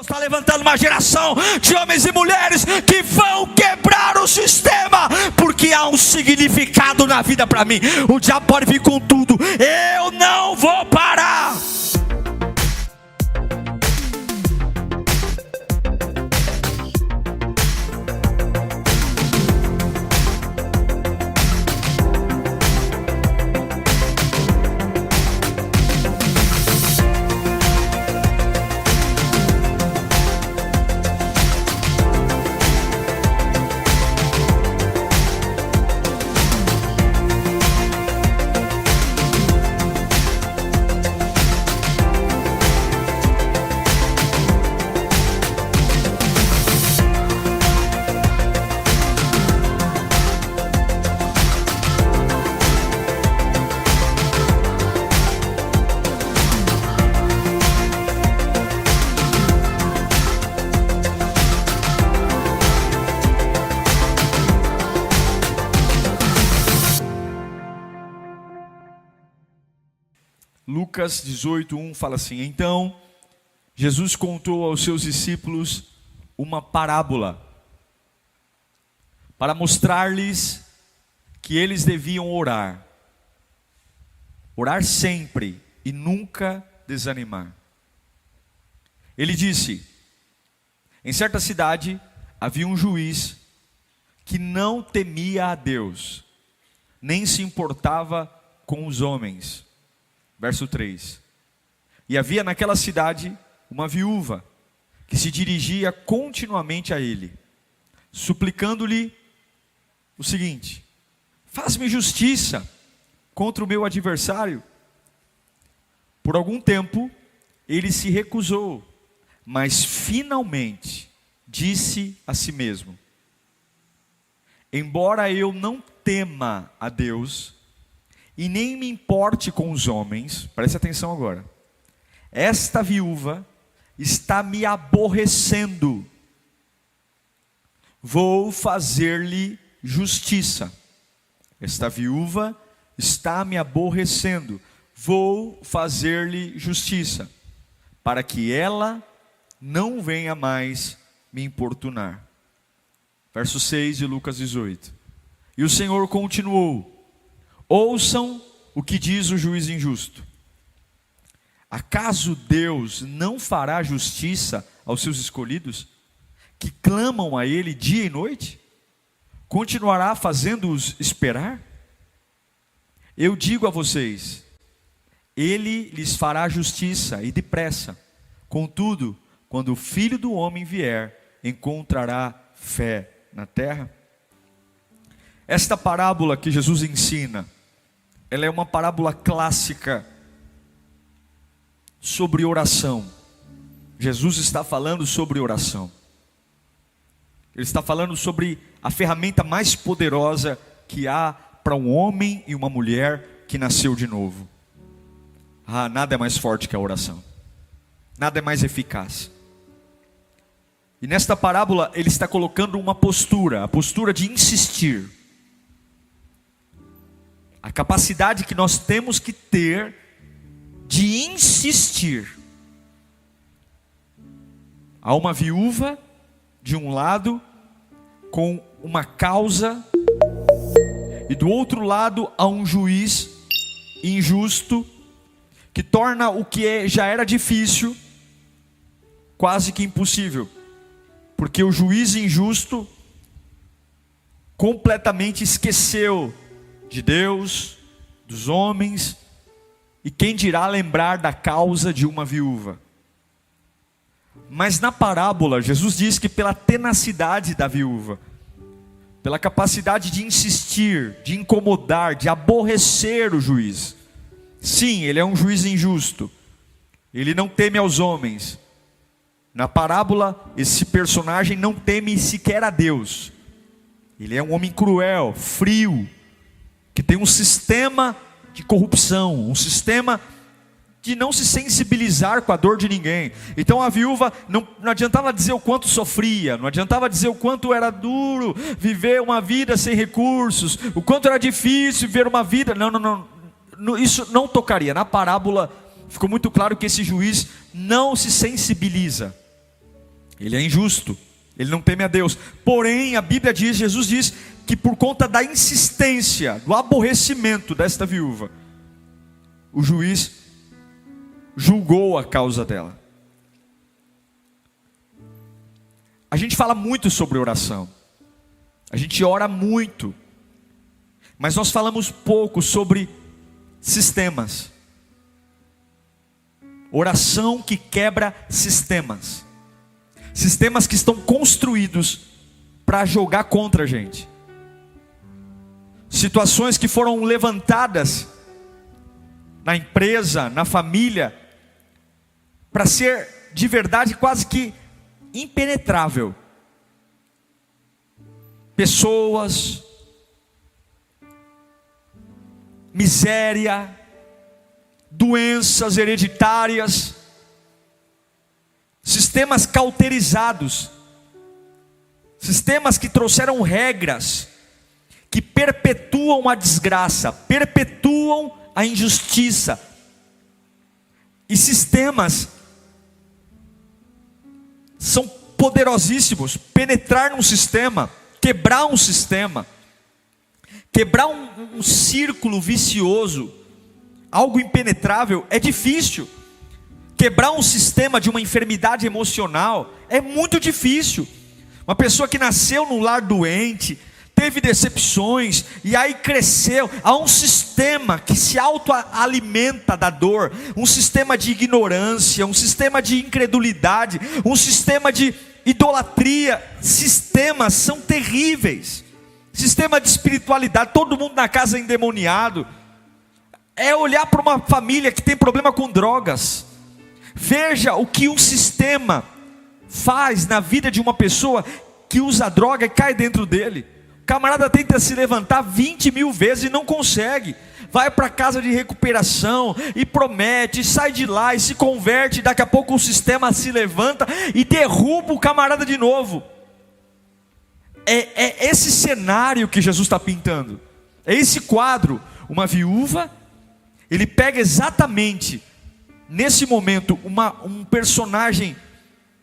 está levantando uma geração de homens e mulheres que vão quebrar o sistema, porque há um significado na vida para mim. O diabo pode vir com tudo, eu não vou parar. Lucas 18:1 fala assim: então Jesus contou aos seus discípulos uma parábola para mostrar-lhes que eles deviam orar sempre e nunca desanimar. Ele disse: em certa cidade havia um juiz que não temia a Deus, nem se importava com os homens. Verso 3: e havia naquela cidade uma viúva que se dirigia continuamente a ele, suplicando-lhe o seguinte: faz-me justiça contra o meu adversário. Por algum tempo ele se recusou, mas finalmente disse a si mesmo: embora eu não tema a Deus e nem me importe com os homens, preste atenção agora, esta viúva está me aborrecendo, vou fazer-lhe justiça. Esta viúva está me aborrecendo, vou fazer-lhe justiça, para que ela não venha mais me importunar. Verso 6 de Lucas 18. E o Senhor continuou: ouçam o que diz o juiz injusto. Acaso Deus não fará justiça aos seus escolhidos, que clamam a Ele dia e noite? Continuará fazendo-os esperar? Eu digo a vocês, Ele lhes fará justiça e depressa. Contudo, quando o Filho do Homem vier, encontrará fé na terra? Esta parábola que Jesus ensina, ela é uma parábola clássica sobre oração. Jesus está falando sobre oração. Ele está falando sobre a ferramenta mais poderosa que há para um homem e uma mulher que nasceu de novo. Nada é mais forte que a oração. Nada é mais eficaz. E nesta parábola ele está colocando uma postura, a postura de insistir. A capacidade que nós temos que ter de insistir. Há uma viúva de um lado com uma causa, e do outro lado há um juiz injusto que torna o que já era difícil quase que impossível, porque o juiz injusto completamente esqueceu de Deus, dos homens, e quem dirá lembrar da causa de uma viúva. Mas na parábola, Jesus diz que pela tenacidade da viúva, pela capacidade de insistir, de incomodar, de aborrecer o juiz. Sim, ele é um juiz injusto, ele não teme aos homens. Na parábola, esse personagem não teme sequer a Deus. Ele é um homem cruel, frio, que tem um sistema de corrupção, um sistema de não se sensibilizar com a dor de ninguém. Então a viúva não adiantava dizer o quanto sofria, não adiantava dizer o quanto era duro viver uma vida sem recursos, o quanto era difícil viver uma vida. Não, isso não tocaria. Na parábola ficou muito claro que esse juiz não se sensibiliza. Ele é injusto, ele não teme a Deus. Porém, a Bíblia diz, Jesus diz, que por conta da insistência, do aborrecimento desta viúva, o juiz julgou a causa dela. A gente fala muito sobre oração, a gente ora muito, mas nós falamos pouco sobre sistemas. Oração que quebra sistemas. Sistemas que estão construídos para jogar contra a gente. Situações que foram levantadas na empresa, na família, para ser de verdade quase que impenetrável. Pessoas, miséria, doenças hereditárias, sistemas cauterizados, sistemas que trouxeram regras, que perpetuam a desgraça, perpetuam a injustiça, e sistemas são poderosíssimos. Penetrar num sistema, quebrar um sistema, quebrar um círculo vicioso, algo impenetrável, é difícil. Quebrar um sistema de uma enfermidade emocional é muito difícil. Uma pessoa que nasceu num lar doente, teve decepções, e aí cresceu. Há um sistema que se autoalimenta da dor, um sistema de ignorância, um sistema de incredulidade, um sistema de idolatria. Sistemas são terríveis. Sistema de espiritualidade, todo mundo na casa é endemoniado. É olhar para uma família que tem problema com drogas. Veja o que um sistema faz na vida de uma pessoa que usa droga e cai dentro dele. O camarada tenta se levantar 20 mil vezes e não consegue. Vai para a casa de recuperação e promete, sai de lá e se converte. Daqui a pouco o sistema se levanta e derruba o camarada de novo. É esse cenário que Jesus está pintando. É esse quadro. Uma viúva, ele pega exatamente nesse momento um personagem,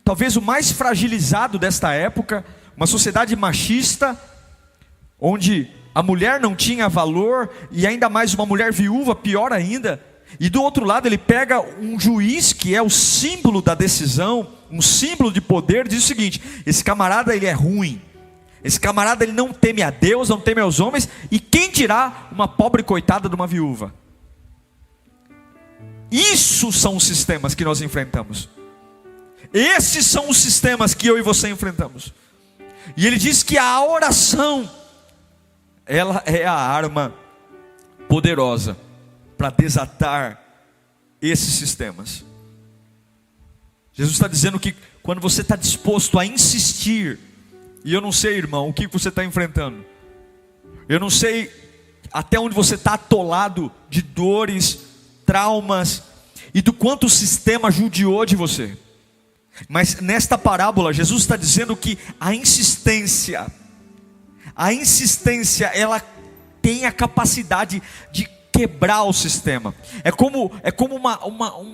talvez o mais fragilizado desta época, uma sociedade machista, onde a mulher não tinha valor, e ainda mais uma mulher viúva, pior ainda. E do outro lado ele pega um juiz que é o símbolo da decisão, um símbolo de poder, diz o seguinte: esse camarada ele é ruim, esse camarada ele não teme a Deus, não teme aos homens, e quem dirá uma pobre coitada de uma viúva? Isso são os sistemas que nós enfrentamos. Esses são os sistemas que eu e você enfrentamos. E ele diz que a oração, ela é a arma poderosa para desatar esses sistemas. Jesus está dizendo que quando você está disposto a insistir, e eu não sei, irmão, o que você está enfrentando, eu não sei até onde você está atolado de dores, traumas, e do quanto o sistema judiou de você. Mas nesta parábola, Jesus está dizendo que a insistência, ela tem a capacidade de quebrar o sistema. É como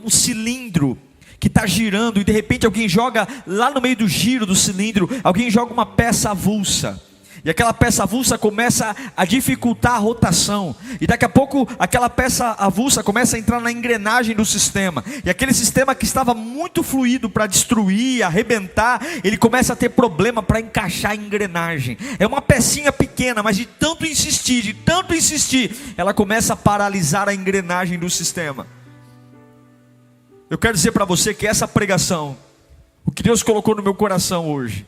um cilindro que está girando, e de repente alguém joga lá no meio do giro do cilindro, alguém joga uma peça avulsa, e aquela peça avulsa começa a dificultar a rotação, e daqui a pouco aquela peça avulsa começa a entrar na engrenagem do sistema, e aquele sistema que estava muito fluido para destruir, arrebentar, ele começa a ter problema para encaixar a engrenagem. É uma pecinha pequena, mas de tanto insistir, ela começa a paralisar a engrenagem do sistema. Eu quero dizer para você que essa pregação, o que Deus colocou no meu coração hoje,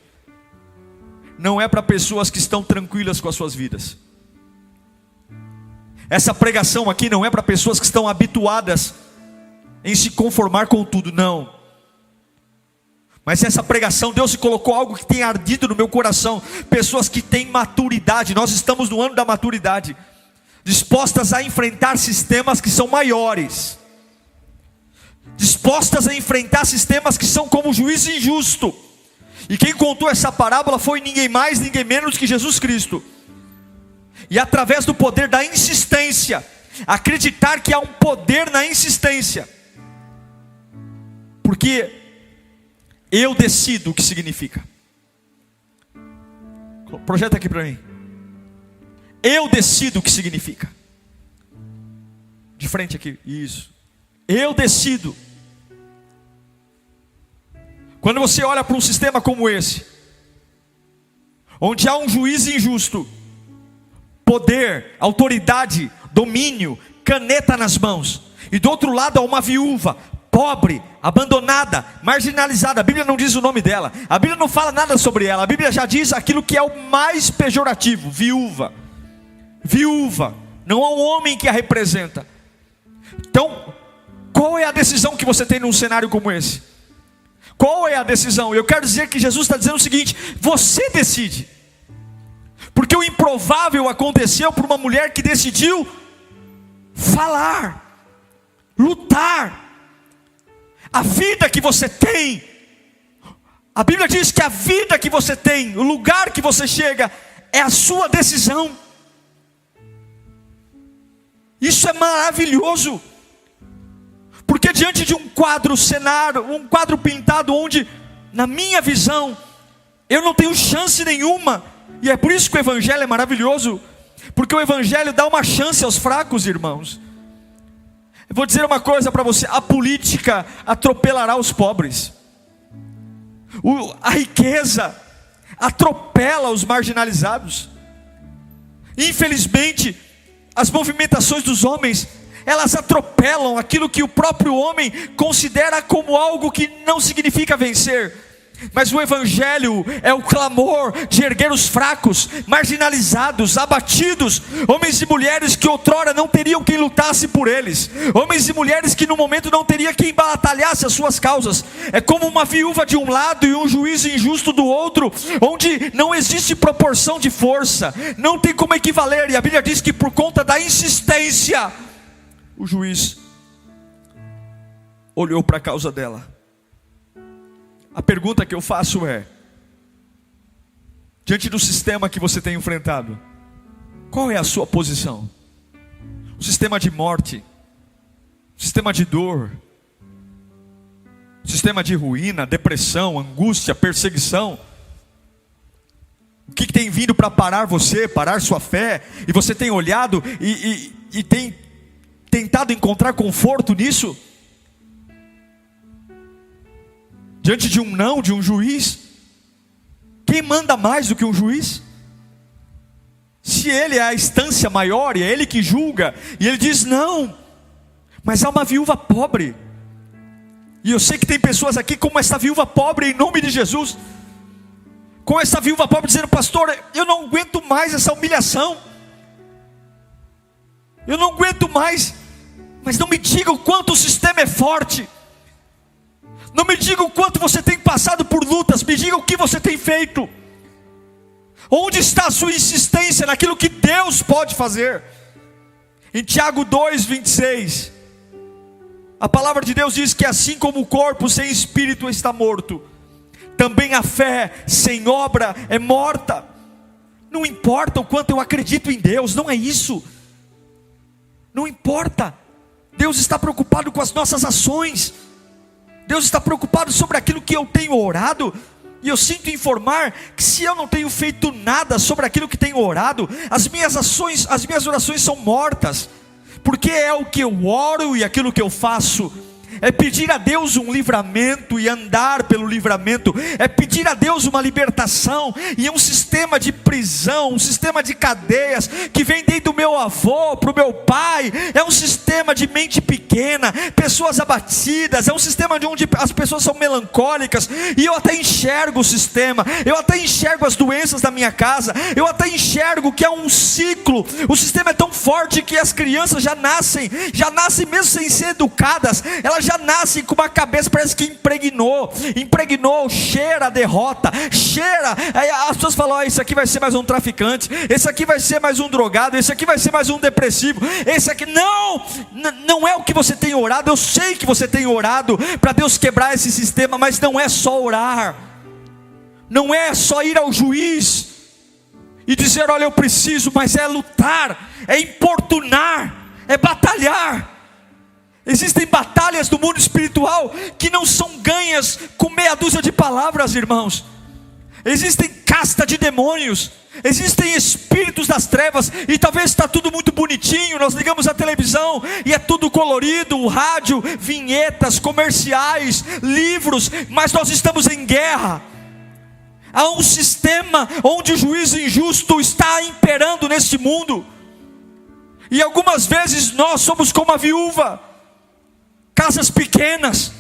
não é para pessoas que estão tranquilas com as suas vidas. Essa pregação aqui não é para pessoas que estão habituadas em se conformar com tudo, não. Mas essa pregação, Deus colocou algo que tem ardido no meu coração. Pessoas que têm maturidade, nós estamos no ano da maturidade, dispostas a enfrentar sistemas que são maiores, dispostas a enfrentar sistemas que são como o juiz injusto. E quem contou essa parábola foi ninguém mais, ninguém menos que Jesus Cristo. E através do poder da insistência, acreditar que há um poder na insistência, porque Eu decido o que significa. Projeta aqui para mim. Eu decido o que significa. De frente aqui, isso. Eu decido. Quando você olha para um sistema como esse, onde há um juiz injusto, poder, autoridade, domínio, caneta nas mãos, e do outro lado há uma viúva, pobre, abandonada, marginalizada. A Bíblia não diz o nome dela, a Bíblia não fala nada sobre ela, a Bíblia já diz aquilo que é o mais pejorativo: viúva. Viúva, não há um homem que a representa. Então, qual é a decisão que você tem num cenário como esse? Qual é a decisão? Eu quero dizer que Jesus está dizendo o seguinte: você decide. Porque o improvável aconteceu por uma mulher que decidiu falar, lutar. A vida que você tem, a Bíblia diz que a vida que você tem, o lugar que você chega, é a sua decisão. Isso é maravilhoso. Porque diante de um quadro cenário, um quadro pintado onde, na minha visão, eu não tenho chance nenhuma. E é por isso que o Evangelho é maravilhoso. Porque o Evangelho dá uma chance aos fracos, irmãos. Eu vou dizer uma coisa para você: a política atropelará os pobres. A riqueza atropela os marginalizados. Infelizmente, as movimentações dos homens, elas atropelam aquilo que o próprio homem considera como algo que não significa vencer. Mas o Evangelho é o clamor de erguer os fracos, marginalizados, abatidos, homens e mulheres que outrora não teriam quem lutasse por eles, homens e mulheres que no momento não teria quem batalhasse as suas causas. É como uma viúva de um lado e um juiz injusto do outro, onde não existe proporção de força, não tem como equivaler. E a Bíblia diz que por conta da insistência, o juiz olhou para a causa dela. A pergunta que eu faço é: diante do sistema que você tem enfrentado, qual é a sua posição? O sistema de morte, o sistema de dor, o sistema de ruína, depressão, angústia, perseguição, o que tem vindo para parar você, parar sua fé, e você tem olhado e tem tentado encontrar conforto nisso? Diante de um não, de um juiz, quem manda mais do que um juiz? Se ele é a instância maior e é ele que julga, e ele diz não, mas há uma viúva pobre, e eu sei que tem pessoas aqui como essa viúva pobre, em nome de Jesus, com essa viúva pobre dizendo: pastor, eu não aguento mais essa humilhação, eu não aguento mais. Mas não me diga o quanto o sistema é forte, não me diga o quanto você tem passado por lutas, me diga o que você tem feito. Onde está a sua insistência naquilo que Deus pode fazer? Em Tiago 2:26, a palavra de Deus diz que assim como o corpo sem espírito está morto, também a fé sem obra é morta. Não importa o quanto eu acredito em Deus, não é isso. Não importa. Deus está preocupado com as nossas ações. Deus está preocupado sobre aquilo que eu tenho orado. E eu sinto informar que se eu não tenho feito nada sobre aquilo que tenho orado, as minhas ações, as minhas orações são mortas. Porque é o que eu oro e aquilo que eu faço é pedir a Deus um livramento e andar pelo livramento, é pedir a Deus uma libertação, e é um sistema de prisão, um sistema de cadeias, que vem desde o meu avô para o meu pai, é um sistema de mente pequena, pessoas abatidas, é um sistema de onde as pessoas são melancólicas, e eu até enxergo o sistema, eu até enxergo as doenças da minha casa, eu até enxergo que é um ciclo, o sistema é tão forte que as crianças já nascem mesmo sem ser educadas, elas já nascem com uma cabeça, parece que impregnou, cheira a derrota, cheira, aí as pessoas falam: oh, esse aqui vai ser mais um traficante, esse aqui vai ser mais um drogado, esse aqui vai ser mais um depressivo, esse aqui, não é o que você tem orado. Eu sei que você tem orado para Deus quebrar esse sistema, mas não é só orar, não é só ir ao juiz e dizer: olha, eu preciso, mas é lutar, é importunar, é batalhar. Existem batalhas do mundo espiritual que não são ganhas com meia dúzia de palavras, irmãos. Existem casta de demônios, existem espíritos das trevas, e talvez está tudo muito bonitinho, nós ligamos a televisão e é tudo colorido, o rádio, vinhetas, comerciais, livros, mas nós estamos em guerra. Há um sistema onde o juízo injusto está imperando neste mundo, e algumas vezes nós somos como a viúva, casas pequenas,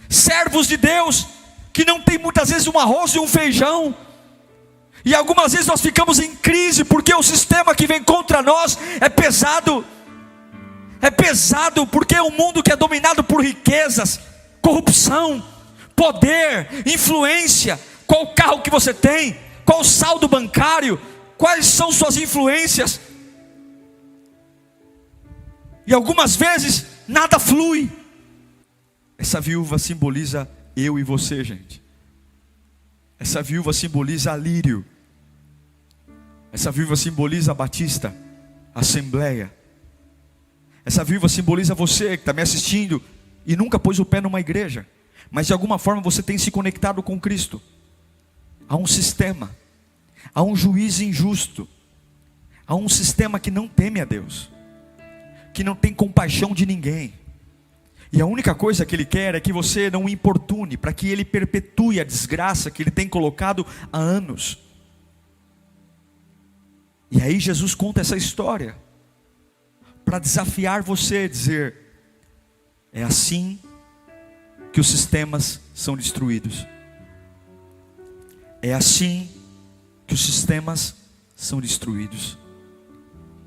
servos de Deus, que não tem muitas vezes um arroz e um feijão, e algumas vezes nós ficamos em crise, porque o sistema que vem contra nós é pesado, porque é um mundo que é dominado por riquezas, corrupção, poder, influência. Qual o carro que você tem? Qual o saldo bancário? Quais são suas influências? E algumas vezes nada flui. Essa viúva simboliza eu e você, gente. Essa viúva simboliza Lírio. Essa viúva simboliza a Batista, a Assembleia. Essa viúva simboliza você que está me assistindo e nunca pôs o pé numa igreja, mas de alguma forma você tem se conectado com Cristo. Há um sistema, há um juiz injusto, há um sistema que não teme a Deus, que não tem compaixão de ninguém. E a única coisa que ele quer é que você não o importune, para que ele perpetue a desgraça que ele tem colocado há anos. E aí Jesus conta essa história, para desafiar você, dizer: é assim que os sistemas são destruídos. É assim que os sistemas são destruídos.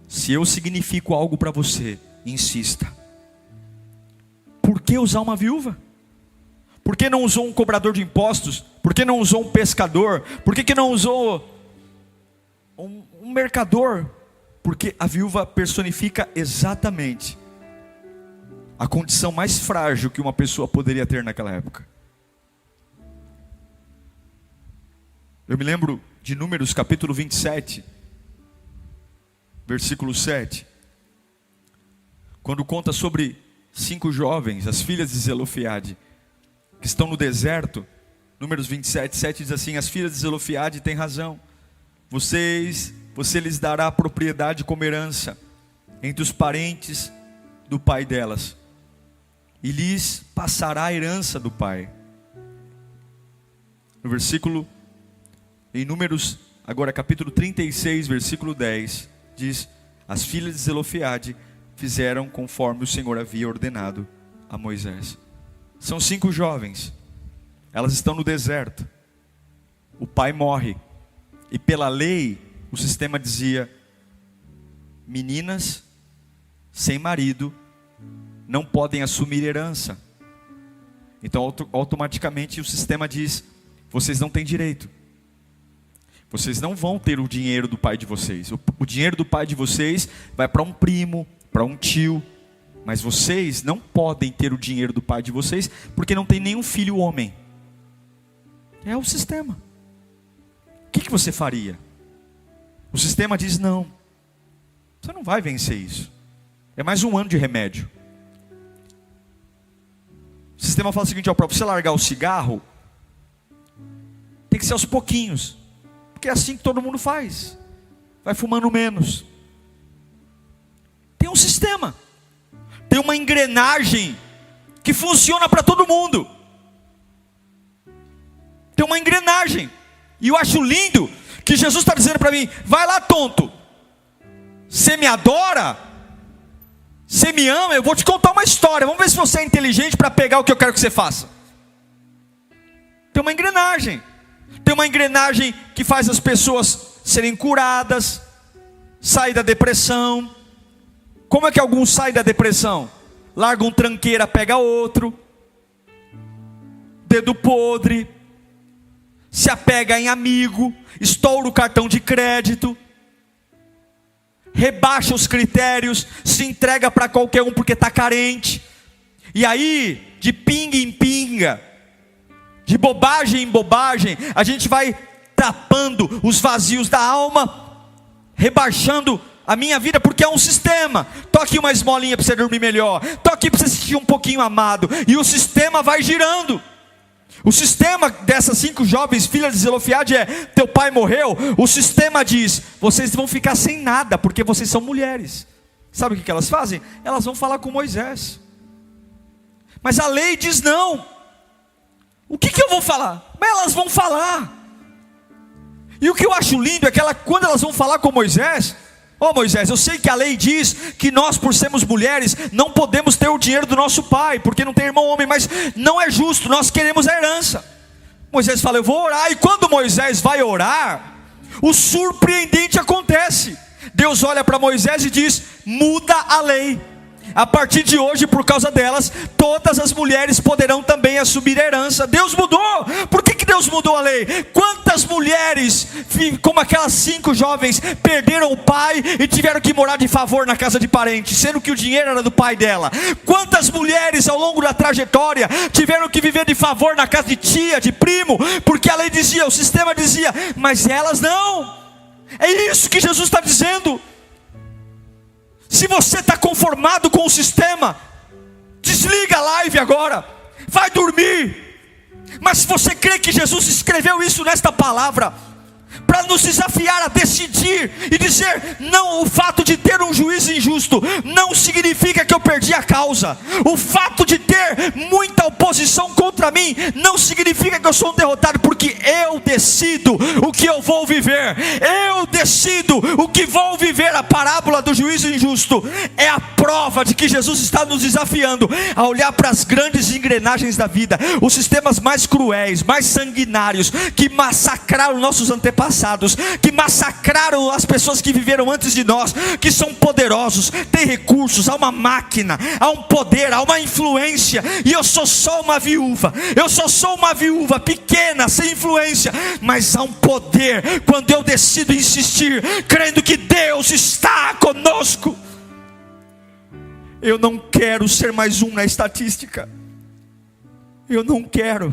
Se eu significo algo para você, insista. Por que usar uma viúva? Por que não usou um cobrador de impostos? Por que não usou um pescador? Por que não usou um mercador? Porque a viúva personifica exatamente a condição mais frágil que uma pessoa poderia ter naquela época. Eu me lembro de Números capítulo 27, versículo 7, quando conta sobre 5 jovens, as filhas de Zelofeade, que estão no deserto. Números 27, 7 diz assim: as filhas de Zelofeade têm razão, você lhes dará a propriedade como herança entre os parentes do pai delas, e lhes passará a herança do pai. No versículo, em Números, agora capítulo 36, versículo 10, diz: as filhas de Zelofeade fizeram conforme o Senhor havia ordenado a Moisés. São 5 jovens, elas estão no deserto, o pai morre, e pela lei, o sistema dizia: meninas sem marido não podem assumir herança. Então automaticamente o sistema diz: vocês não têm direito, vocês não vão ter o dinheiro do pai de vocês. O dinheiro do pai de vocês vai para um primo, para um tio, mas vocês não podem ter o dinheiro do pai de vocês, porque não tem nenhum filho homem. É o sistema. O que você faria? O sistema diz: não, você não vai vencer isso, é mais um ano de remédio. O sistema fala o seguinte: para você largar o cigarro, tem que ser aos pouquinhos, porque é assim que todo mundo faz, vai fumando menos. Tem um sistema, tem uma engrenagem que funciona para todo mundo. Tem uma engrenagem. E eu acho lindo que Jesus está dizendo para mim: vai lá, tonto, você me adora, você me ama, eu vou te contar uma história, vamos ver se você é inteligente para pegar o que eu quero que você faça. Tem uma engrenagem. Tem uma engrenagem que faz as pessoas serem curadas, sair da depressão. Como é que alguns saem da depressão? Larga um tranqueira, pega outro, dedo podre, se apega em amigo, estoura o cartão de crédito, rebaixa os critérios, se entrega para qualquer um porque está carente. E aí, de pinga em pinga, de bobagem em bobagem, a gente vai tapando os vazios da alma, rebaixando a minha vida, porque é um sistema. Toque uma esmolinha para você dormir melhor, toque para você se sentir um pouquinho amado, e o sistema vai girando. O sistema dessas 5 jovens filhas de Zelofeade é: teu pai morreu. O sistema diz: vocês vão ficar sem nada, porque vocês são mulheres. Sabe o que elas fazem? Elas vão falar com Moisés. Mas a lei diz não. O que eu vou falar? Mas elas vão falar. E o que eu acho lindo é que quando elas vão falar com Moisés: ó Moisés, eu sei que a lei diz que nós, por sermos mulheres, não podemos ter o dinheiro do nosso pai, porque não tem irmão homem, mas não é justo, nós queremos a herança. Moisés fala: eu vou orar. E quando Moisés vai orar, o surpreendente acontece. Deus olha para Moisés e diz: muda a lei. A partir de hoje, por causa delas, todas as mulheres poderão também assumir a herança. Deus mudou. Por que Deus mudou a lei? Quantas mulheres, como aquelas 5 jovens, perderam o pai e tiveram que morar de favor na casa de parente, sendo que o dinheiro era do pai dela? Quantas mulheres ao longo da trajetória tiveram que viver de favor na casa de tia, de primo, porque a lei dizia, o sistema dizia, mas elas não. É isso que Jesus está dizendo. Se você está conformado com o sistema, desliga a live agora, vai dormir. Mas se você crê que Jesus escreveu isso nesta palavra, para nos desafiar a decidir e dizer: não, o fato de ter um juiz injusto não significa que eu perdi a causa. O fato de ter muita oposição contra mim não significa que eu sou um derrotado, porque eu decido o que eu vou viver. Eu decido o que vou viver. A parábola do juiz injusto é a prova de que Jesus está nos desafiando a olhar para as grandes engrenagens da vida, os sistemas mais cruéis, mais sanguinários, que massacraram nossos antepassados, que massacraram as pessoas que viveram antes de nós, que são poderosos, têm recursos, há uma máquina, há um poder, há uma influência. E eu sou só uma viúva, eu sou uma viúva pequena, sem influência, mas há um poder quando eu decido insistir, crendo que Deus está conosco. Eu não quero ser mais um na estatística. Eu não quero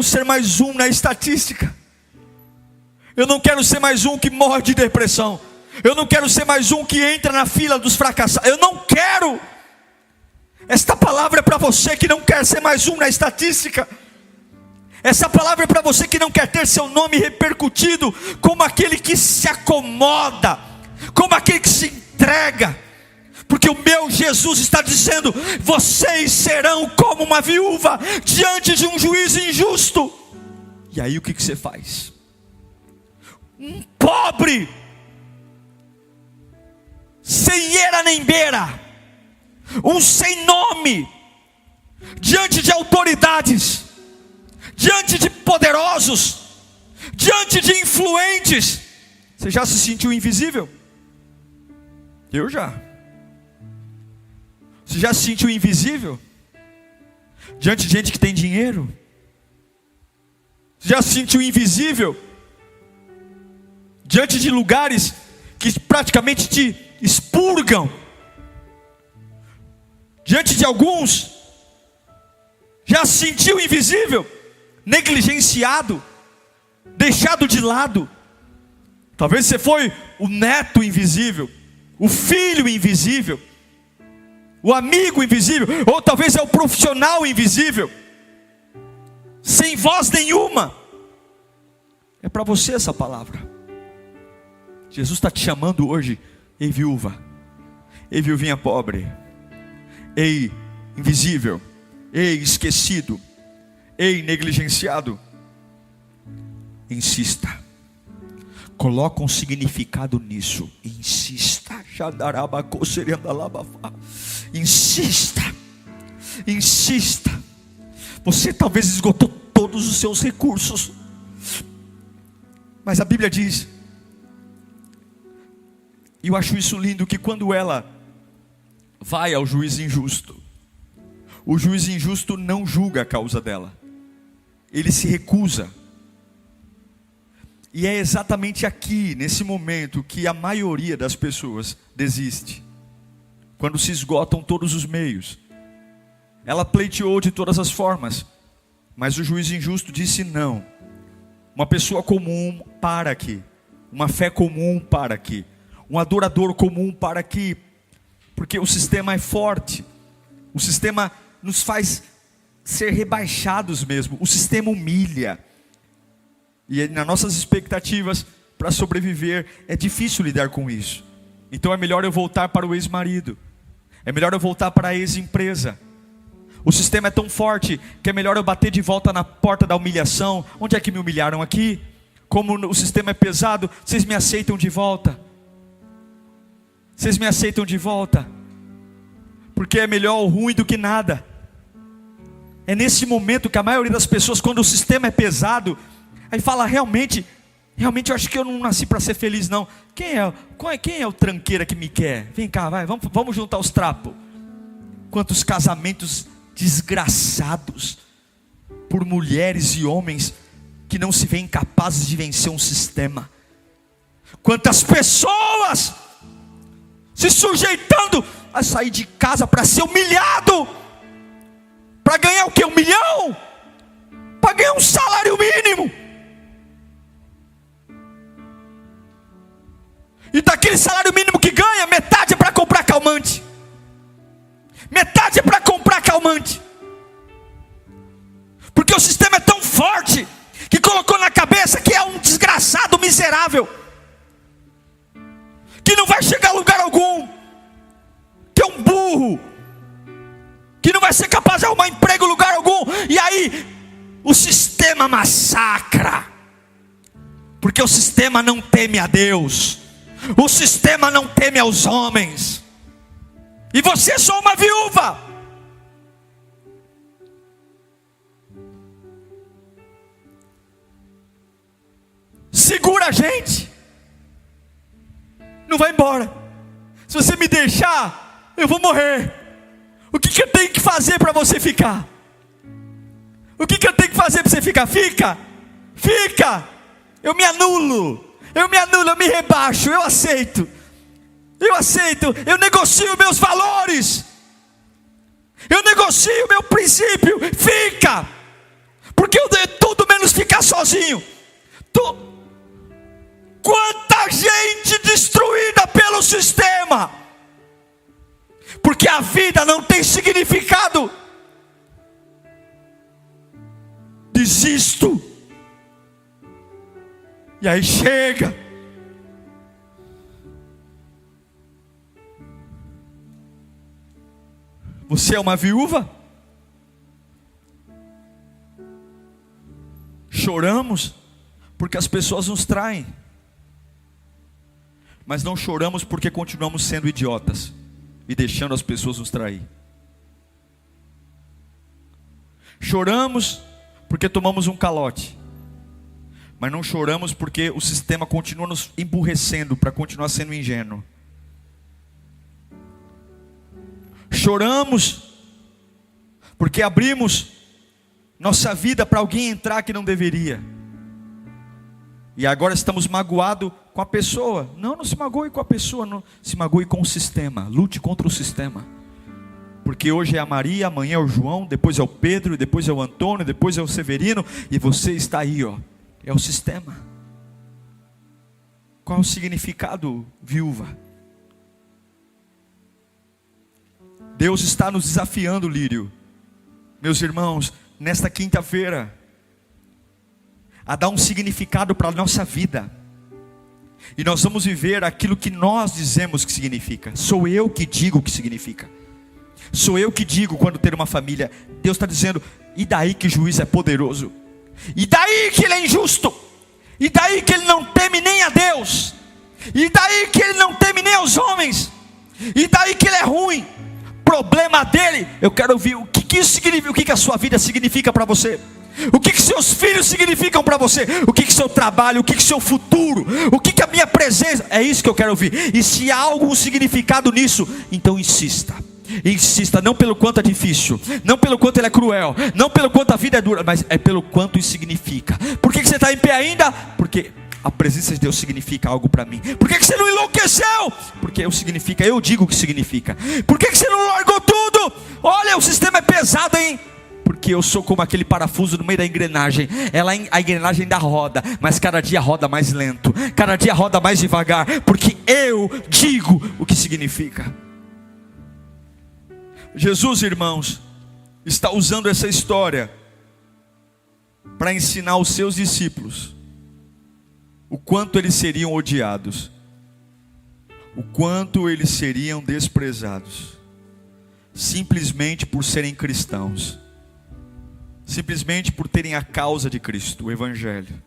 ser mais um na estatística. Eu não quero ser mais um que morre de depressão. Eu não quero ser mais um que entra na fila dos fracassados. Eu não quero. Esta palavra é para você que não quer ser mais um na estatística. Essa palavra é para você que não quer ter seu nome repercutido como aquele que se acomoda, como aquele que se entrega. Porque o meu Jesus está dizendo: vocês serão como uma viúva diante de um juiz injusto. E aí o que você faz? Um pobre, sem eira nem beira, um sem nome, diante de autoridades, diante de poderosos, diante de influentes. Você já se sentiu invisível? Eu já. Você já se sentiu invisível diante de gente que tem dinheiro? Você já se sentiu invisível diante de lugares que praticamente te expurgam? Diante de alguns, já se sentiu invisível, negligenciado, deixado de lado? Talvez você foi o neto invisível, o filho invisível, o amigo invisível, ou talvez é o profissional invisível, sem voz nenhuma. É para você essa palavra. Jesus está te chamando hoje: ei viúva, ei viuvinha pobre, ei invisível, ei esquecido, ei negligenciado. Insista, coloca um significado nisso. Insista. Insista. Você talvez esgotou todos os seus recursos, mas a Bíblia diz, e eu acho isso lindo, que quando ela vai ao juiz injusto, o juiz injusto não julga a causa dela, ele se recusa. E é exatamente aqui, nesse momento, que a maioria das pessoas desiste. Quando se esgotam todos os meios. Ela pleiteou de todas as formas, mas o juiz injusto disse não. Uma pessoa comum para aqui. Uma fé comum para aqui. Um adorador comum para aqui. Porque o sistema é forte. O sistema nos faz ser rebaixados mesmo. O sistema humilha. E nas nossas expectativas para sobreviver, é difícil lidar com isso. Então é melhor eu voltar para o ex-marido. É melhor eu voltar para a ex-empresa. O sistema é tão forte que é melhor eu bater de volta na porta da humilhação. Onde é que me humilharam aqui? Como o sistema é pesado, vocês me aceitam de volta. Vocês me aceitam de volta. Porque é melhor o ruim do que nada. É nesse momento que a maioria das pessoas, quando o sistema é pesado, aí fala, realmente eu acho que eu não nasci para ser feliz não. Quem é o tranqueira que me quer? Vem cá, vai, vamos juntar os trapos. Quantos casamentos desgraçados por mulheres e homens que não se veem capazes de vencer um sistema. Quantas pessoas se sujeitando a sair de casa para ser humilhado, para ganhar o que? 1 milhão? Para ganhar um salário mínimo. E daquele salário mínimo que ganha, metade é para comprar calmante. Metade é para comprar calmante. Porque o sistema é tão forte que colocou na cabeça que é um desgraçado miserável, que não vai chegar a lugar algum, que é um burro, que não vai ser capaz de arrumar emprego em lugar algum. E aí o sistema massacra. Porque o sistema não teme a Deus. O sistema não teme aos homens. E você é só uma viúva. Segura a gente. Não vai embora. Se você me deixar, eu vou morrer. O que eu tenho que fazer para você ficar? O que eu tenho que fazer para você ficar? Fica. Eu me anulo, eu me rebaixo, eu aceito, eu negocio meus valores, eu negocio meu princípio, fica, porque eu dei tudo menos ficar sozinho. Quanta gente destruída pelo sistema, porque a vida não tem significado. Desisto. E aí chega. Você é uma viúva? Choramos porque as pessoas nos traem, mas não choramos porque continuamos sendo idiotas e deixando as pessoas nos trair. Choramos porque tomamos um calote, mas não choramos porque o sistema continua nos emburrecendo para continuar sendo ingênuo. Choramos porque abrimos nossa vida para alguém entrar que não deveria, e agora estamos magoados com a pessoa. Não se magoe com a pessoa, não se magoe com o sistema. Lute contra o sistema. Porque hoje é a Maria, amanhã é o João, depois é o Pedro, depois é o Antônio, depois é o Severino, e você está aí, ó. É o sistema. Qual é o significado, viúva? Deus está nos desafiando, Lírio, meus irmãos, nesta quinta-feira, a dar um significado para a nossa vida. E nós vamos viver aquilo que nós dizemos que significa. Sou eu que digo o que significa. Sou eu que digo quando ter uma família. Deus está dizendo, e daí que o juiz é poderoso? E daí que ele é injusto? E daí que ele não teme nem a Deus? E daí que ele não teme nem aos homens? E daí que ele é ruim? Problema dele. Eu quero ouvir o que isso significa. O que a sua vida significa para você? O que seus filhos significam para você? O que seu trabalho? O que seu futuro? O que a minha presença? É isso que eu quero ouvir. E se há algum significado nisso, então insista. Insista, não pelo quanto é difícil, não pelo quanto ele é cruel, não pelo quanto a vida é dura, mas é pelo quanto isso significa. Por que você está em pé ainda? Porque a presença de Deus significa algo para mim. Por que você não enlouqueceu? Porque significa, eu digo o que significa. Por que você não largou tudo? Olha, o sistema é pesado, hein? Porque porque eu sou como aquele parafuso no meio da engrenagem. A engrenagem ainda roda, mas cada dia roda mais lento, cada dia roda mais devagar, porque eu digo o que significa. Jesus, irmãos, está usando essa história para ensinar os seus discípulos o quanto eles seriam odiados, o quanto eles seriam desprezados, simplesmente por serem cristãos, simplesmente por terem a causa de Cristo, o Evangelho.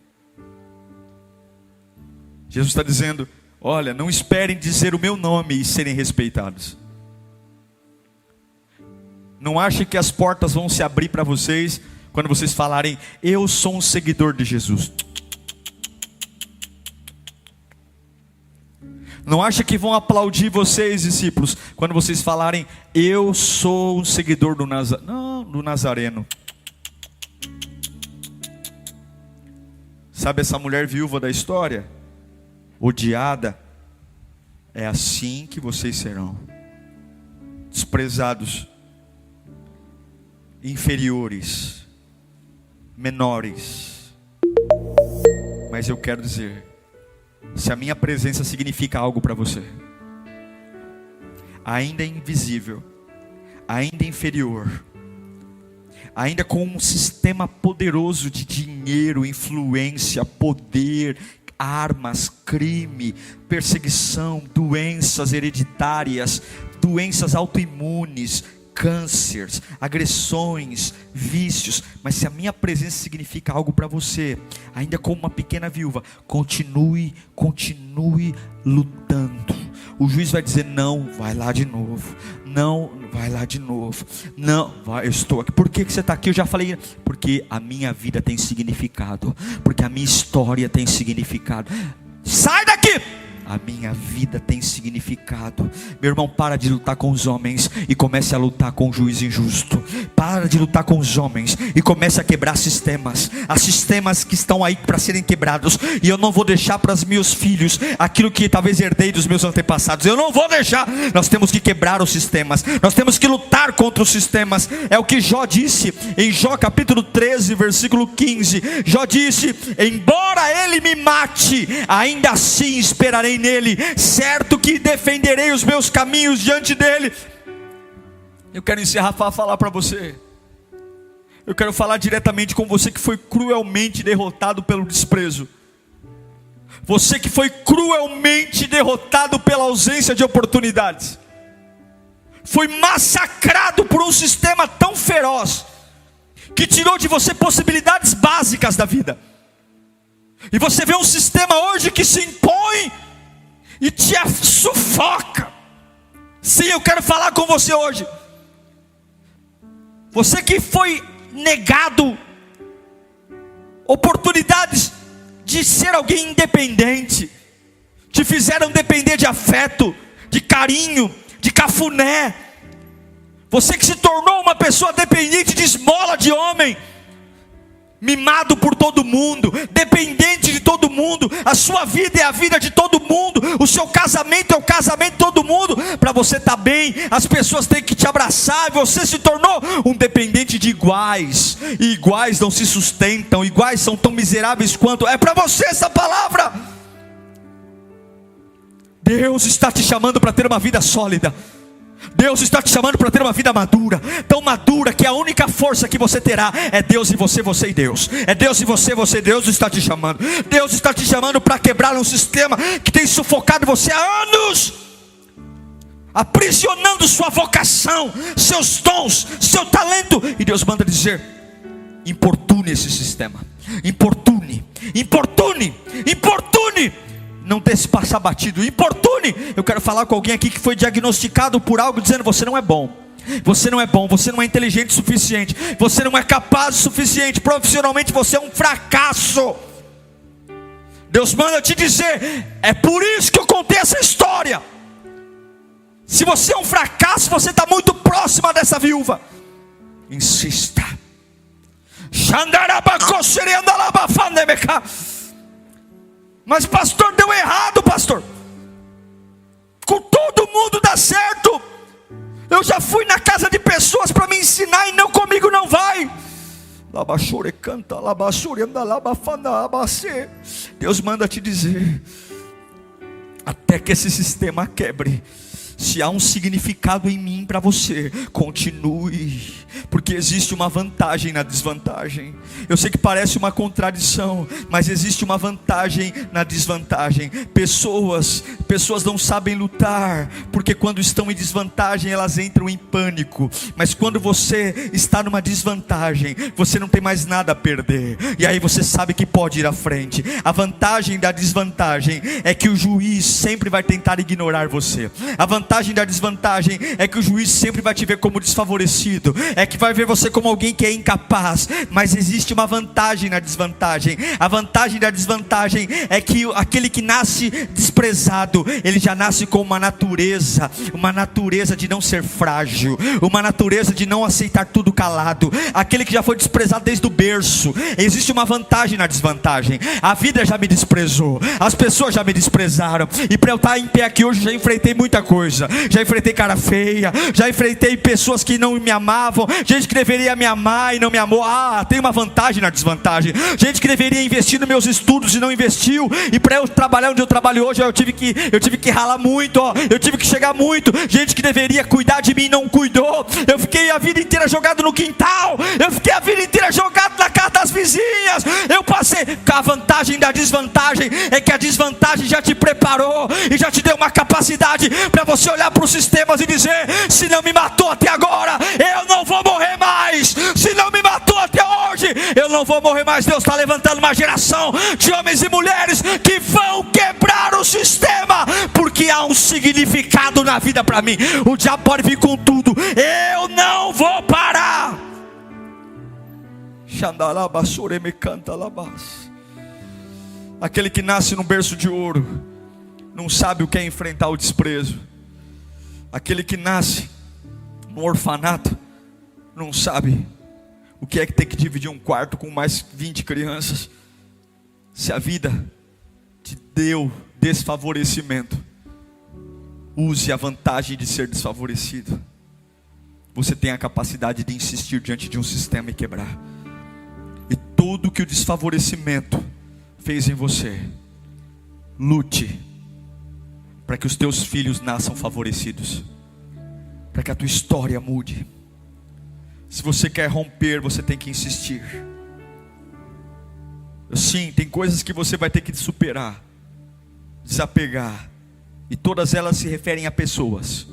Jesus está dizendo: olha, não esperem dizer o meu nome e serem respeitados. Não achem que as portas vão se abrir para vocês quando vocês falarem: eu sou um seguidor de Jesus. Não achem que vão aplaudir vocês, discípulos, quando vocês falarem: eu sou um seguidor do Nazareno. Sabe essa mulher viúva da história? Odiada. É assim que vocês serão. Desprezados, inferiores, menores. Mas eu quero dizer, se a minha presença significa algo para você, ainda invisível, ainda inferior, ainda com um sistema poderoso de dinheiro, influência, poder, armas, crime, perseguição, doenças hereditárias, doenças autoimunes, cânceres, agressões, vícios, mas se a minha presença significa algo para você, ainda como uma pequena viúva, continue lutando. O juiz vai dizer: não, vai lá de novo, não, vai lá de novo, não, vai, eu estou aqui. Por que você está aqui? Eu já falei, porque a minha vida tem significado, porque a minha história tem significado. Sai daqui! A minha vida tem significado. Meu irmão, para de lutar com os homens e comece a lutar com o juiz injusto. Para de lutar com os homens e comece a quebrar sistemas. Há sistemas que estão aí para serem quebrados, e eu não vou deixar para os meus filhos aquilo que talvez herdei dos meus antepassados. Eu não vou deixar. Nós temos que quebrar os sistemas. Nós temos que lutar contra os sistemas. É o que Jó disse em Jó capítulo 13, versículo 15. Jó disse: embora ele me mate, ainda assim esperarei nele, certo que defenderei os meus caminhos diante dele. Eu quero encerrar para falar para você. Eu quero falar diretamente com você que foi cruelmente derrotado pelo desprezo. Você que foi cruelmente derrotado pela ausência de oportunidades. Foi massacrado por um sistema tão feroz que tirou de você possibilidades básicas da vida. E você vê um sistema hoje que se impõe e te sufoca. Sim, eu quero falar com você hoje. Você que foi negado oportunidades de ser alguém independente, te fizeram depender de afeto, de carinho, de cafuné. Você que se tornou uma pessoa dependente de esmola de homem, mimado por todo mundo, dependente de todo mundo. A sua vida é a vida de todo mundo, o seu casamento é o casamento de todo mundo. Para você estar bem, as pessoas têm que te abraçar, e você se tornou um dependente de iguais, e iguais não se sustentam, iguais são tão miseráveis quanto. É para você essa palavra. Deus está te chamando para ter uma vida sólida. Deus está te chamando para ter uma vida madura, tão madura que a única força que você terá é Deus e você, você e Deus. É Deus e você, você e Deus está te chamando. Deus está te chamando para quebrar um sistema que tem sufocado você há anos, aprisionando sua vocação, seus dons, seu talento. E Deus manda dizer: importune esse sistema, importune, importune, importune. Não deixe passar batido, importune. Eu quero falar com alguém aqui que foi diagnosticado por algo, dizendo: você não é bom, você não é bom, você não é inteligente o suficiente, você não é capaz o suficiente, profissionalmente você é um fracasso. Deus manda te dizer: é por isso que eu contei essa história. Se você é um fracasso, você está muito próxima dessa viúva. Insista. Mas pastor, deu errado, pastor. Com todo mundo dá certo. Eu já fui na casa de pessoas para me ensinar, e não, comigo não vai. Deus manda te dizer: até que esse sistema quebre, se há um significado em mim para você, continue, porque existe uma vantagem na desvantagem. Eu sei que parece uma contradição, mas existe uma vantagem na desvantagem. Pessoas não sabem lutar, porque quando estão em desvantagem elas entram em pânico. Mas quando você está numa desvantagem, você não tem mais nada a perder, e aí você sabe que pode ir à frente. A vantagem da desvantagem é que o juiz sempre vai tentar ignorar você. A vantagem da desvantagem é que o juiz sempre vai te ver como desfavorecido, é que vai ver você como alguém que é incapaz. Mas existe uma vantagem na desvantagem. A vantagem da desvantagem é que aquele que nasce desprezado, ele já nasce com uma natureza de não ser frágil, uma natureza de não aceitar tudo calado. Aquele que já foi desprezado desde o berço. Existe uma vantagem na desvantagem. A vida já me desprezou, as pessoas já me desprezaram, e para eu estar em pé aqui hoje, já enfrentei muita coisa. Já enfrentei cara feia, já enfrentei pessoas que não me amavam, gente que deveria me amar e não me amou. Tem uma vantagem na desvantagem. Gente que deveria investir nos meus estudos e não investiu, e para eu trabalhar onde eu trabalho hoje, eu tive que ralar muito, eu tive que chegar muito. Gente que deveria cuidar de mim e não cuidou. Eu fiquei a vida inteira jogado no quintal, eu fiquei a vida inteira jogado na casa das vizinhas. Eu passei. A vantagem da desvantagem é que a desvantagem já te preparou e já te deu uma capacidade para você olhar para os sistemas e dizer: se não me matou até agora, eu não vou morrer mais. Se não me matou até hoje, eu não vou morrer mais. Deus está levantando uma geração de homens e mulheres que vão quebrar o sistema, porque há um significado na vida para mim. O diabo pode vir com tudo, eu não vou parar. Aquele que nasce num berço de ouro não sabe o que é enfrentar o desprezo. Aquele que nasce no orfanato não sabe o que é que ter que dividir um quarto com mais 20 crianças. Se a vida te deu desfavorecimento, use a vantagem de ser desfavorecido. Você tem a capacidade de insistir diante de um sistema e quebrar. E tudo que o desfavorecimento fez em você, lute para que os teus filhos nasçam favorecidos, para que a tua história mude. Se você quer romper, você tem que insistir. Sim, tem coisas que você vai ter que superar, desapegar, e todas elas se referem a pessoas.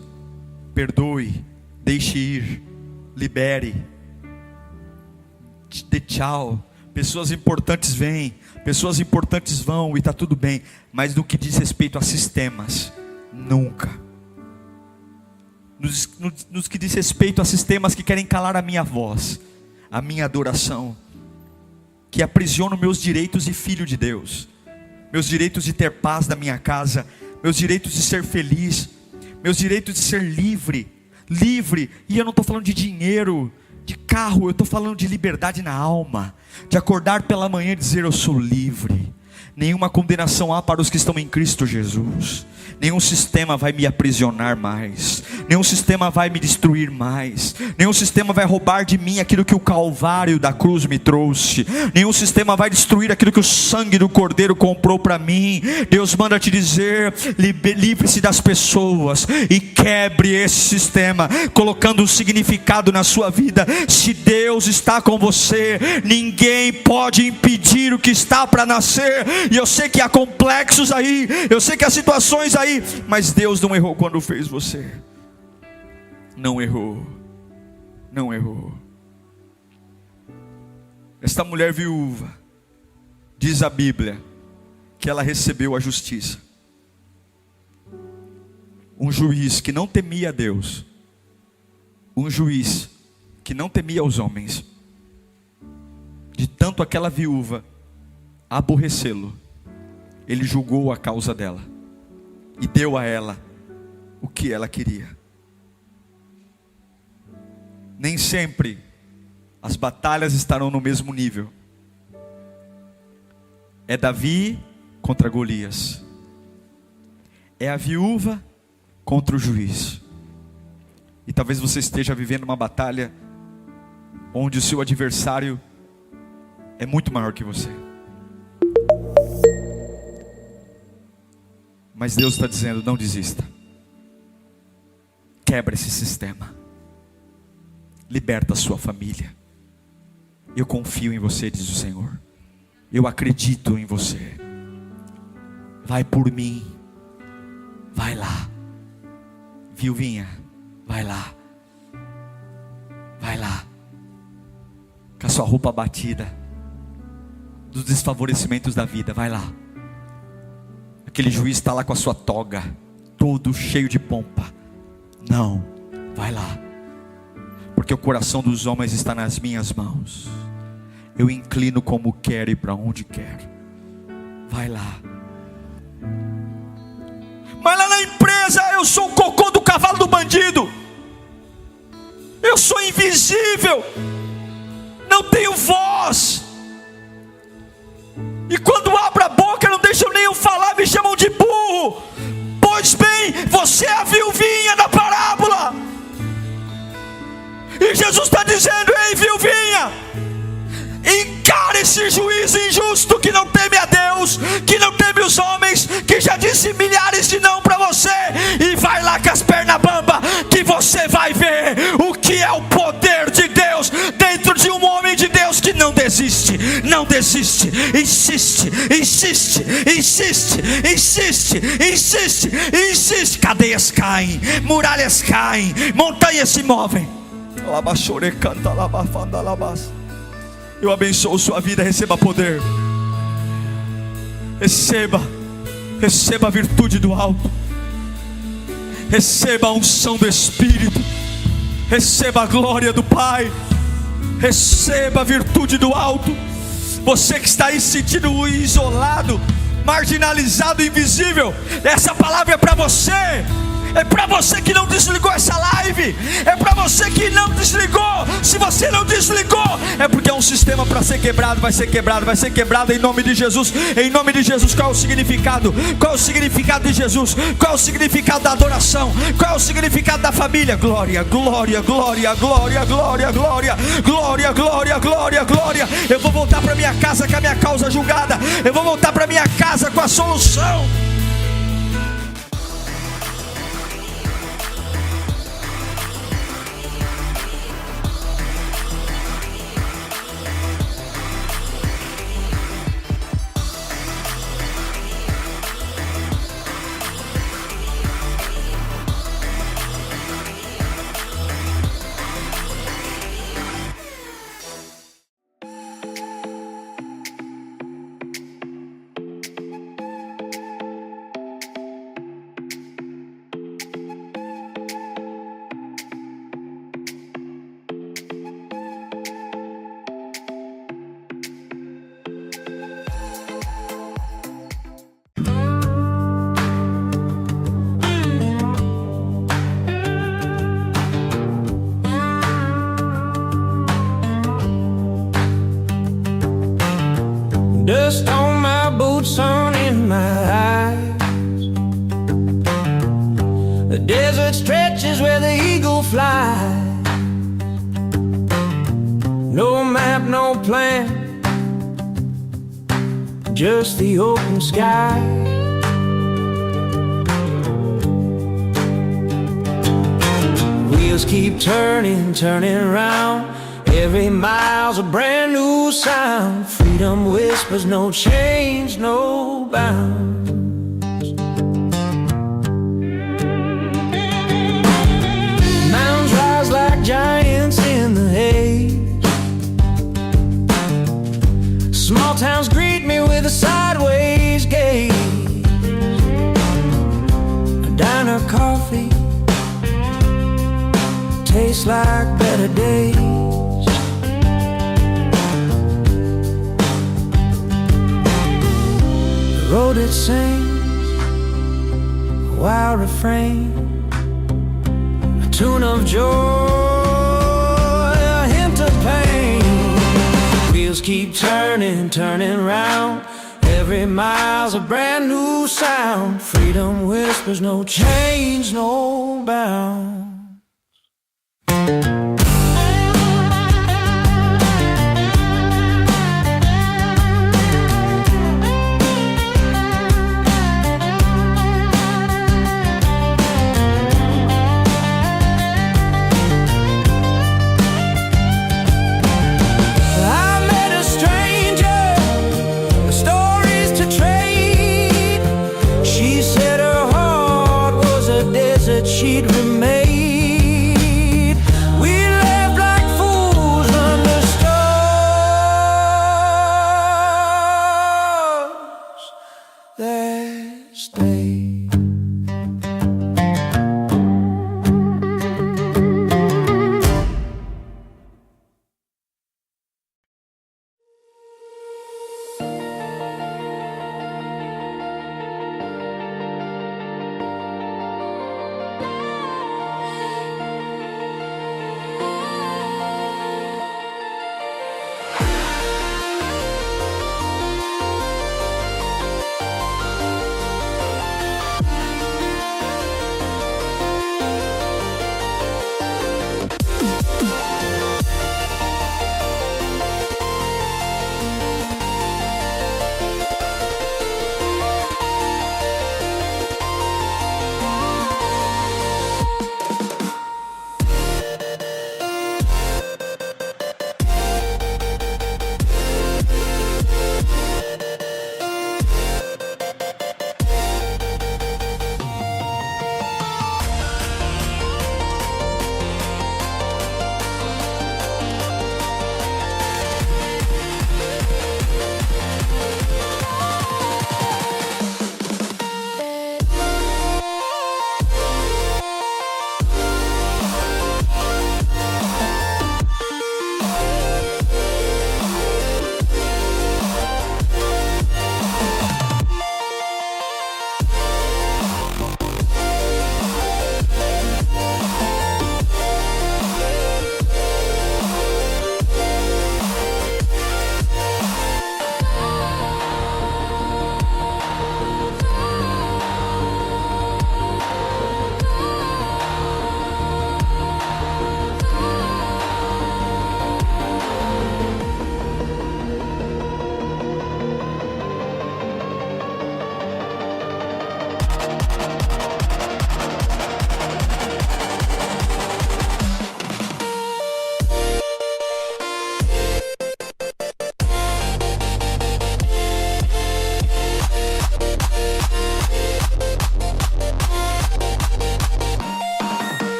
Perdoe, deixe ir, libere, dê tchau. Pessoas importantes vêm, pessoas importantes vão, e está tudo bem. Mas no que diz respeito a sistemas, nunca. Nos que diz respeito a sistemas que querem calar a minha voz, a minha adoração, que aprisionam meus direitos de filho de Deus, meus direitos de ter paz na minha casa, meus direitos de ser feliz, meus direitos de ser livre, e eu não estou falando de dinheiro, de carro, eu estou falando de liberdade na alma, de acordar pela manhã e dizer: eu sou livre. Nenhuma condenação há para os que estão em Cristo Jesus. Nenhum sistema vai me aprisionar mais, nenhum sistema vai me destruir mais, nenhum sistema vai roubar de mim aquilo que o Calvário da cruz me trouxe, nenhum sistema vai destruir aquilo que o sangue do Cordeiro comprou para mim. Deus manda te dizer: livre-se das pessoas e quebre esse sistema, colocando um significado na sua vida. Se Deus está com você, ninguém pode impedir o que está para nascer. E eu sei que há complexos aí, eu sei que há situações aí, mas Deus não errou quando fez você. Não errou. Esta mulher viúva, diz a Bíblia, que ela recebeu a justiça. Um juiz que não temia a Deus, um juiz que não temia os homens. De tanto aquela viúva aborrecê-lo, ele julgou a causa dela e deu a ela o que ela queria. Nem sempre as batalhas estarão no mesmo nível. É Davi contra Golias, é a viúva contra o juiz. E talvez você esteja vivendo uma batalha onde o seu adversário é muito maior que você. Mas Deus está dizendo: não desista. Quebra esse sistema. Liberta a sua família. Eu confio em você, diz o Senhor. Eu acredito em você. Vai por mim. Vai lá. Viuvinha, vai lá. Vai lá. Com a sua roupa batida, dos desfavorecimentos da vida, vai lá. Aquele juiz está lá com a sua toga, todo cheio de pompa. Não, vai lá. Porque o coração dos homens está nas minhas mãos. Eu inclino como quero e para onde quero. Vai lá. Mas lá na empresa eu sou o cocô do cavalo do bandido. Eu sou invisível. Não tenho voz. E quando abro a boca não deixam nem eu falar, me chamam de burro. Pois bem, você é a viuvinha da parábola. E Jesus está dizendo: ei, viuvinha, encare esse juízo injusto que não teme a Deus, que não teme os homens, que já disse milhares de não para você. E vai lá com as pernas bamba, que você vai ver o que é o poder de Deus dentro de um homem de Deus que não desiste. Não desiste, insiste, insiste, insiste, insiste, insiste, insiste. Cadeias caem, muralhas caem, montanhas se movem. Eu abençoo sua vida. Receba poder. Receba a virtude do alto. Receba a unção do Espírito. Receba a glória do Pai. Receba a virtude do alto. Você que está aí sentindo isolado, marginalizado, invisível, essa palavra é para você. É para você que não desligou essa live. É para você que não desligou. Se você não desligou, é porque é um sistema para ser quebrado. Vai ser quebrado, vai ser quebrado em nome de Jesus. Em nome de Jesus. Qual é o significado? Qual é o significado de Jesus? Qual é o significado da adoração? Qual é o significado da família? Glória, glória, glória, glória, glória, glória, glória, glória, glória, glória. Eu vou voltar para minha casa com a minha causa julgada. Eu vou voltar para minha casa com a solução. Dust on my boots, sun in my eyes. The desert stretches where the eagle flies. No map, no plan, just the open sky. Wheels keep turning, turning round. Every mile's a brand new sound. Freedom whispers, no change, no bounds. Mountains rise like giants in the haze. Small towns greet me with a sideways gaze. A diner coffee tastes like better days. Road it sings, a wild refrain, a tune of joy, a hint of pain. Wheels keep turning, turning round. Every mile's a brand new sound. Freedom whispers, no change, no bound.